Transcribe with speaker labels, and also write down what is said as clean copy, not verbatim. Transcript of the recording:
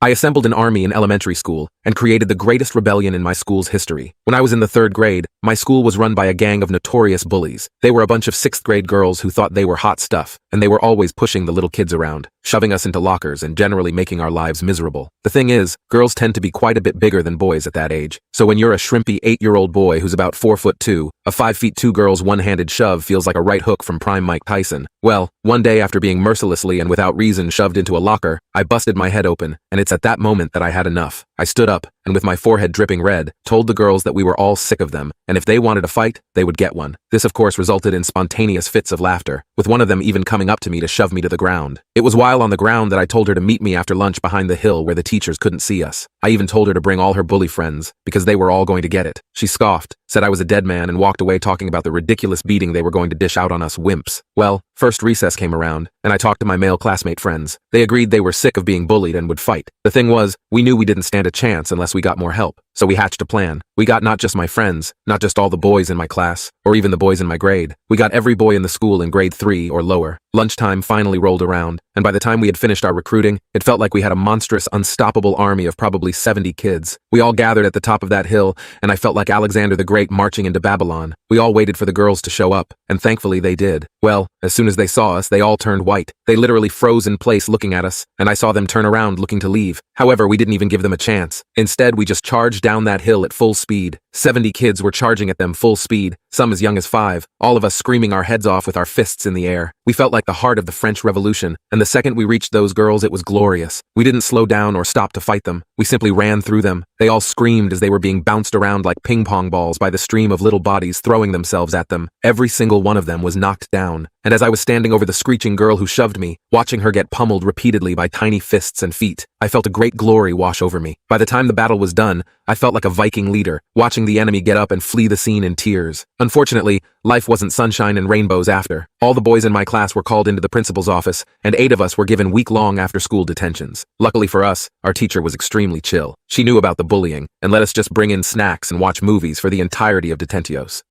Speaker 1: I assembled an army in elementary school and created the greatest rebellion in my school's history. When I was in the 3rd grade, my school was run by a gang of notorious bullies. They were a bunch of 6th grade girls who thought they were hot stuff, and they were always pushing the little kids around, shoving us into lockers and generally making our lives miserable. The thing is, girls tend to be quite a bit bigger than boys at that age. So when you're a shrimpy 8-year-old boy who's about 4'2", a 5'2" girl's one-handed shove feels like a right hook from prime Mike Tyson. Well, one day after being mercilessly and without reason shoved into a locker, I busted my head open, and it's at that moment that I had enough. I stood up, and with my forehead dripping red, told the girls that we were all sick of them, and if they wanted a fight, they would get one. This of course resulted in spontaneous fits of laughter, with one of them even coming up to me to shove me to the ground. It was while on the ground that I told her to meet me after lunch behind the hill where the teachers couldn't see us. I even told her to bring all her bully friends, because they were all going to get it. She scoffed, said I was a dead man, and walked away talking about the ridiculous beating they were going to dish out on us wimps. Well, first recess came around, and I talked to my male classmate friends. They agreed they were sick of being bullied and would fight. The thing was, we knew we didn't stand a chance unless we got more help, so we hatched a plan. We got not just my friends, not just all the boys in my class, or even the boys in my grade. We got every boy in the school in grade 3 or lower. Lunchtime finally rolled around, and by the time we had finished our recruiting, it felt like we had a monstrous, unstoppable army of probably 70 kids. We all gathered at the top of that hill, and I felt like Alexander the Great marching into Babylon. We all waited for the girls to show up, and thankfully they did. Well, as soon as they saw us, they all turned white. They literally froze in place looking at us, and I saw them turn around looking to leave. However, we didn't even give them a chance. Instead, we just charged down that hill at full speed. 70 kids were charging at them full speed, some as young as 5, all of us screaming our heads off with our fists in the air. We felt like the heart of the French Revolution, and the second we reached those girls, it was glorious. We didn't slow down or stop to fight them. We simply ran through them. They all screamed as they were being bounced around like ping-pong balls by the stream of little bodies throwing themselves at them. Every single one of them was knocked down, and as I was standing over the screeching girl who shoved me, watching her get pummeled repeatedly by tiny fists and feet, I felt a great glory wash over me. By the time the battle was done, I felt like a Viking leader, watching the enemy get up and flee the scene in tears. Unfortunately, life wasn't sunshine and rainbows after. All the boys in my class were called into the principal's office, and 8 of us were given week-long after-school detentions. Luckily for us, our teacher was extremely chill. She knew about the bullying, and let us just bring in snacks and watch movies for the entirety of detentios.